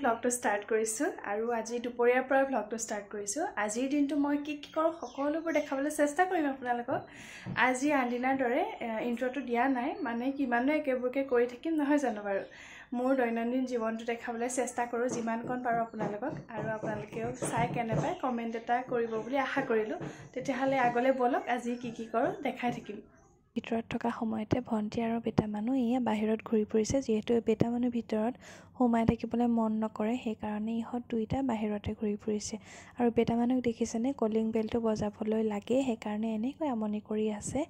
ব্লগটো start কৰিছোঁ আৰু আজি দুপৰীয়াৰ পৰা ব্লগটো ষ্টাৰ্ট কৰিছোঁ। আজিৰ দিনটো মই কি কৰোঁ সকলোবোৰ দেখাবলৈ চেষ্টা কৰিম আপোনালোকক। আজি আনদিনাৰ দৰে ইন্ট্ৰটো দিয়া নাই, মানে কিমানো একেবোৰকে কৰি থাকিম নহয় জানো বাৰু। মোৰ দৈনন্দিন জীৱনটো দেখাবলৈ চেষ্টা কৰোঁ যিমানকণ পাৰোঁ আপোনালোকক, আৰু আপোনালোকেও চাই কেনে পায় কমেণ্ট এটা কৰিব বুলি আশা কৰিলোঁ। তেতিয়াহ'লে আগলৈ ব'লক, আজি কি কৰোঁ দেখাই থাকিম। ভিতৰত থকা সময়তে ভণ্টি আৰু বেটা মানুহ এয়া বাহিৰত ঘূৰি ফুৰিছে। যিহেতু বেটা মানুহ ভিতৰত সোমাই থাকিবলৈ মন নকৰে, সেইকাৰণে ইহঁত দুইটা বাহিৰতে ঘূৰি ফুৰিছে। আৰু বেটা মানুহক দেখিছেনে, কলিং বেলটো বজাবলৈ লাগে, সেইকাৰণে এনেকৈ আমনি কৰি আছে।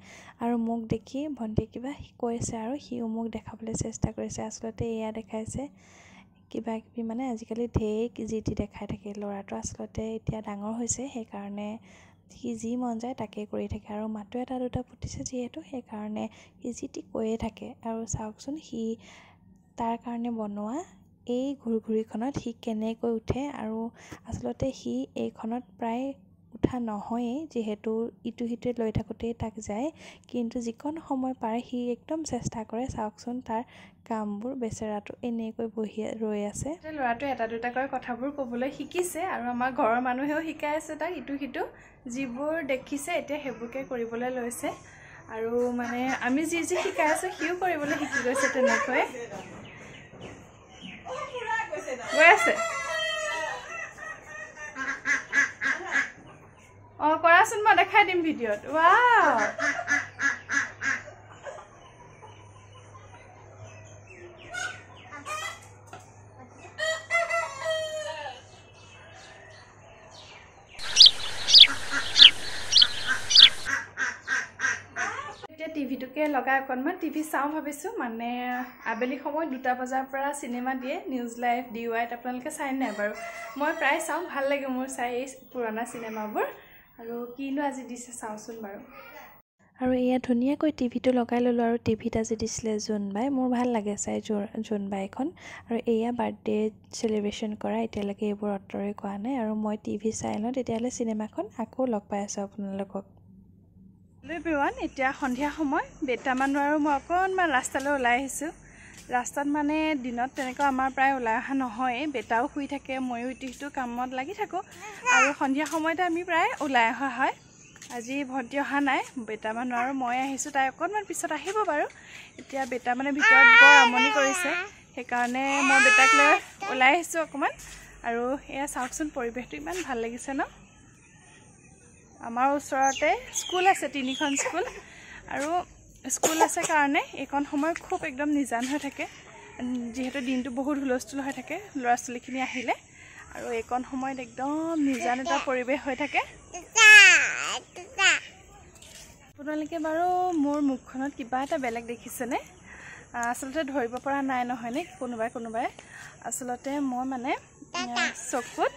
আৰু মোক দেখি ভণ্টি কিবা কৈছে আৰু সিও মোক দেখাবলৈ চেষ্টা কৰিছে। আচলতে এয়া দেখাইছে কিবা কিবি, মানে আজিকালি ঢেৰ যি টি দেখাই থাকে। ল'ৰাটো আচলতে এতিয়া ডাঙৰ হৈছে, সেইকাৰণে সি যি মন যায় তাকে কৰি থাকে। আৰু মাতো এটা দুটা ফুটিছে যিহেতু, সেইকাৰণে সি যি টি কৈয়ে থাকে। আৰু চাওকচোন সি তাৰ কাৰণে বনোৱা এই ঘূৰঘূৰিখনত সি কেনেকৈ উঠে। আৰু আচলতে সি এইখনত প্ৰায় উঠা নহয়েই, যিহেতু ইটো সিটোৱে লৈ থাকোঁতেই তাক যায়, কিন্তু যিকণ সময় পাৰে সি একদম চেষ্টা কৰে। চাওকচোন তাৰ কামবোৰ, বেচেৰাটো এনেকৈ বহি ৰৈ আছে। ল'ৰাটোৱে এটা দুটাকৈ কথাবোৰ ক'বলৈ শিকিছে, আৰু আমাৰ ঘৰৰ মানুহেও শিকাই আছে তাক ইটো সিটো। যিবোৰ দেখিছে এতিয়া সেইবোৰকে কৰিবলৈ লৈছে। আৰু মানে আমি যি শিকাই আছোঁ সিও কৰিবলৈ শিকি গৈছে তেনেকৈ। গৈ আছে অঁ, কৰাচোন, মই দেখাই দিম ভিডিঅ'ত। ৱাও, টিভিটোকে লগাই অকণমান টিভি চাওঁ ভাবিছোঁ। মানে আবেলি সময়ত 2টা বজাৰ পৰা চিনেমা দিয়ে, নিউজ লাইভ, DY-ত। আপোনালোকে চাই নাই বাৰু? মই প্ৰায় চাওঁ, ভাল লাগে মোৰ চাই এই পুৰণা চিনেমাবোৰ। আৰু কিনো আজি দিছে চাওঁচোন বাৰু। আৰু এয়া ধুনীয়াকৈ টিভিটো লগাই ল'লোঁ। আৰু টিভিত আজি দিছিলে জোনবাই, মোৰ ভাল লাগে চাই জোনবাইখন। আৰু এয়া বাৰ্থডে চেলিব্ৰেশ্যন কৰা, এতিয়ালৈকে এইবোৰ অঁতৰাই কৰা নাই। আৰু মই টিভি চাই লওঁ, তেতিয়াহ'লে চিনেমাখন আকৌ লগ পাই আছোঁ আপোনালোকক। এভৰিৱান, এতিয়া সন্ধিয়া সময়, বেটা মানুহ আৰু মই অকণমান ৰাস্তালৈ ওলাই আহিছোঁ। ৰাস্তাত মানে দিনত তেনেকুৱা আমাৰ প্ৰায় ওলাই অহা নহয়েই, বেটাও শুই থাকে, ময়ো ইটো সিটো কামত লাগি থাকোঁ। আৰু সন্ধিয়া সময়তে আমি প্ৰায় ওলাই অহা হয়। আজি ভণ্টি অহা নাই, বেটা মানুহ আৰু মই আহিছোঁ। তাই অকণমান পিছত আহিব বাৰু। এতিয়া বেটা মানে ভিতৰত বৰ আমনি কৰিছে, সেইকাৰণে মই বেটাক লৈ ওলাই আহিছোঁ অকণমান। আৰু এয়া চাওকচোন, পৰিৱেশটো ইমান ভাল লাগিছে ন। আমাৰ ওচৰতে স্কুল আছে, 3খন স্কুল। আৰু স্কুল আছে কাৰণে এইকণ সময় খুব একদম নিজান হৈ থাকে, যিহেতু দিনটো বহুত হুলস্থুল হৈ থাকে ল'ৰা ছোৱালীখিনি আহিলে। আৰু এইকণ সময়ত একদম নিজান এটা পৰিৱেশ হৈ থাকে। আপোনালোকে বাৰু মোৰ মুখখনত কিবা এটা বেলেগ দেখিছেনে? আচলতে ধৰিব পৰা নাই নহয়নে কোনোবাই। আচলতে মই মানে চকুত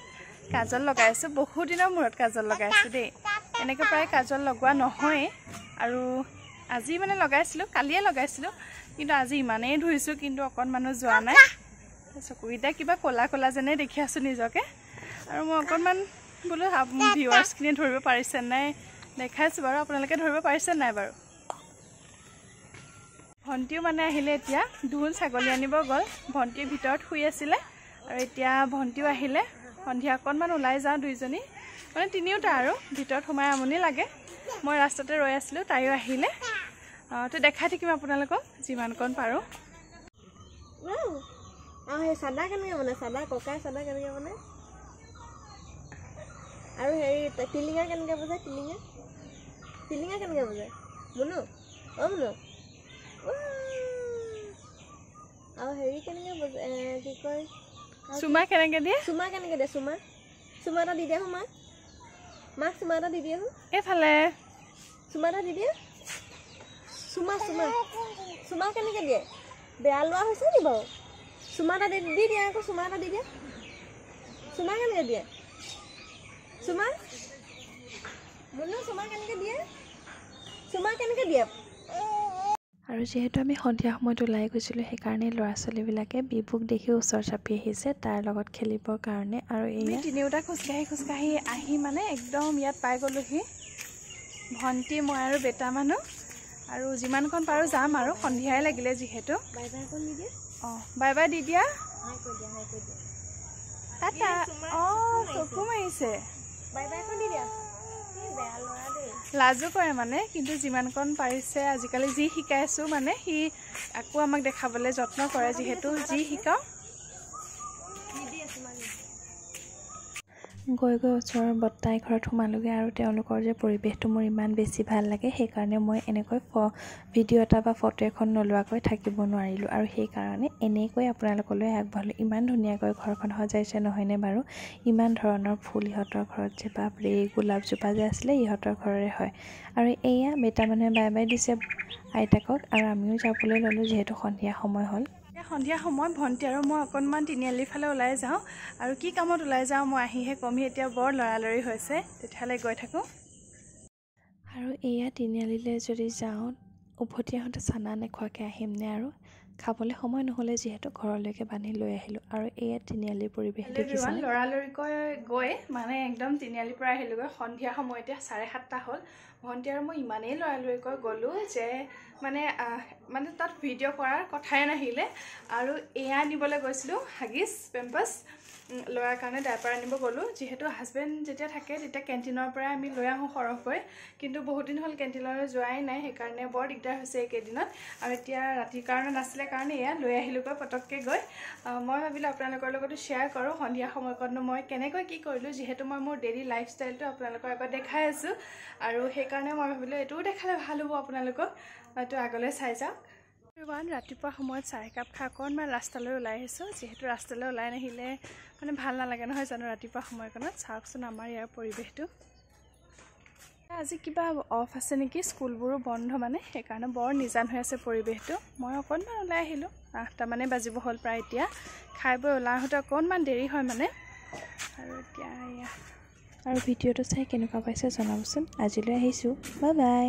কাজল লগাইছোঁ, বহুত দিনৰ মূৰত কাজল লগাইছোঁ দেই। এনেকৈ প্ৰায় কাজল লগোৱা নহয়েই। আৰু আজি মানে লগাইছিলোঁ, কালিয়ে লগাইছিলোঁ, কিন্তু আজি ইমানেই ধুইছোঁ, কিন্তু অকণমানো যোৱা নাই। চকুকেইটা কিবা ক'লা ক'লা যেনে দেখি আছোঁ নিজকে। আৰু মই অকণমান বোলো ভিউৱাৰ্ছখিনিয়ে ধৰিব পাৰিছে নাই দেখাইছোঁ বাৰু। আপোনালোকে ধৰিব পাৰিছে নাই বাৰু? ভণ্টিও মানে আহিলে এতিয়া, ধুন ছাগলী আনিব গ'ল। ভণ্টিৰ ভিতৰত শুই আছিলে, আৰু এতিয়া ভণ্টিও আহিলে। সন্ধিয়া অকণমান ওলাই যাওঁ দুইজনী, মানে তিনিওটা আৰু। ভিতৰত সোমাই আমনি লাগে, মই ৰাস্তাতে ৰৈ আছিলোঁ, তাইও আহিলে। তো দেখাই থাকিম আপোনালোকক যিমানকণ পাৰোঁ। সেই চাদা কেনেকৈ বনায়, চাদা ককাই চাদা কেনেকৈ বনায়, আৰু হেৰি টিলিঙা কেনেকৈ বজায়, টিলিঙা কেনেকৈ বজায় মুনু? অঁ মুনু, আৰু হেৰি কেনেকৈ বজায়, কি কয়, চুমা কেনেকৈ দিয়ে, চুমা এটা দি দিয়া হো, মাক চুমা এটা দি দিয়ে হো, এইফালে চুমা এটা দি দিয়ে। চুমা কেনেকৈ দিয়ে, বেয়া লোৱা হৈছে নি বাৰু? চুমা এটা দি দিয়ে আকৌ, চুমা এটা দি দিয়ে। চুমা কেনেকৈ দিয়ে, মুনু চুমা কেনেকৈ দিয়ে, আৰু যিহেতু আমি সন্ধিয়া সময়ত ওলাই গৈছিলোঁ, সেইকাৰণে ল'ৰা ছোৱালীবিলাকে বিবুক দেখি ওচৰ চাপি আহিছে তাৰ লগত খেলিবৰ কাৰণে। আৰু এই তিনিওটা খোজকাঢ়ি আহি মানে একদম ইয়াত পাই গ'লোহি, ভণ্টি, মই আৰু বেটা মানুহ। আৰু যিমানখন পাৰোঁ যাম আৰু সন্ধিয়াই লাগিলে যিহেতু বাই বাই কৰি নিদিয়ে অঁ বাই বাই দি দিয়া হাই কৈ দিয়া টাটা অঁ চকু মাৰিছে বাই বাই কৰি দিয়া বেয়া ল'ৰা দেই লাজো কৰে মানে কিন্তু যিমানকণ পাৰিছে আজিকালি যি শিকাইছোঁ মানে সি আকৌ আমাক দেখাবলৈ যত্ন কৰে যিহেতু যি শিকাওঁ গৈ গৈ ওচৰৰ বৰ্তাই ঘৰত সোমালোগৈ আৰু তেওঁলোকৰ যে পৰিৱেশটো মোৰ ইমান বেছি ভাল লাগে সেইকাৰণে মই এনেকৈ ভিডিঅ' এটা বা ফটো এখন নোলোৱাকৈ থাকিব নোৱাৰিলোঁ আৰু সেইকাৰণে এনেকৈ আপোনালোকলৈ আগবঢ়ালোঁ ইমান ধুনীয়াকৈ ঘৰখন সজাইছে নহয়নে বাৰু ইমান ধৰণৰ ফুল ইহঁতৰ ঘৰত যে বাপৰে গোলাপজোপা যে আছিলে ইহঁতৰ ঘৰৰে হয় আৰু এয়া বেটা মানুহে বাই বাই দিছে আইতাকক আৰু আমিও যাবলৈ ল'লোঁ যিহেতু সন্ধিয়া সময় হ'ল সন্ধিয়া সময় ভণ্টি আৰু মই অকণমান তিনিআলিৰ ফালে ওলাই যাওঁ আৰু কি কামত ওলাই যাওঁ মই আহিহে কমি এতিয়া বৰ লৰালৰি হৈছে তেতিয়াহ'লে গৈ থাকোঁ আৰু এয়া তিনিআলিলৈ যদি যাওঁ উভতি আহোঁতে চানা নোখোৱাকৈ আহিমনে আৰু খাবলৈ সময় নহ'লে যিহেতু ঘৰলৈকে বান্ধি লৈ আহিলোঁ আৰু এয়া তিনিআলিৰ পৰিৱেশ দেখিছোঁ লৰালৰিকৈ গৈ মানে একদম তিনিআলিৰ পৰা আহিলোঁগৈ সন্ধিয়া সময় এতিয়া 7:30 হ'ল ভণ্টি আৰু মই ইমানেই লৰালৰিকৈ গ'লোঁ যে মানে তাত ভিডিঅ' কৰাৰ কথাই নাহিলে আৰু এয়া নিবলৈ গৈছিলোঁ হাগিছ পেম্পাছ ল'ৰাৰ কাৰণে ডাইপাৰ আনিব গ'লোঁ যিহেতু হাজবেণ্ড যেতিয়া থাকে তেতিয়া কেণ্টিনৰ পৰা আমি লৈ আহোঁ সৰহকৈ কিন্তু বহুত দিন হ'ল কেণ্টিনলৈ যোৱাই নাই সেইকাৰণে বৰ দিগদাৰ হৈছে এইকেইদিনত আৰু এতিয়া ৰাতিৰ কাৰণে নাছিলে কাৰণে এয়া লৈ আহিলোঁগৈ পটককৈ গৈ মই ভাবিলোঁ আপোনালোকৰ লগতো শ্বেয়াৰ কৰোঁ সন্ধিয়া সময়কণনো মই কেনেকৈ কি কৰিলোঁ যিহেতু মই মোৰ ডেইলি লাইফষ্টাইলটো আপোনালোকৰ আগত দেখাই আছোঁ আৰু সেইকাৰণে মই ভাবিলোঁ এইটোও দেখালে ভাল হ'ব আপোনালোকক হয়তো আগলৈ চাই যাওক ৰাতিপুৱা সময়ত চাহ একাপ খাই অকণমান ৰাস্তালৈ ওলাই আহিছোঁ যিহেতু ৰাস্তালৈ ওলাই নাহিলে মানে ভাল নালাগে নহয় জানো ৰাতিপুৱা সময়কণত চাওকচোন আমাৰ ইয়াৰ পৰিৱেশটো আজি কিবা অফ আছে নেকি স্কুলবোৰো বন্ধ মানে সেইকাৰণে বৰ নিজান হৈ আছে পৰিৱেশটো মই অকণমান ওলাই আহিলোঁ 8টামানেই বাজিব হ'ল প্ৰায় এতিয়া খাই বৈ ওলাই আহোঁতে অকণমান দেৰি হয় মানে আৰু এতিয়া আৰু ভিডিঅ'টো চাই কেনেকুৱা পাইছে জনাবচোন আজিলৈ আহিছোঁ বাই বাই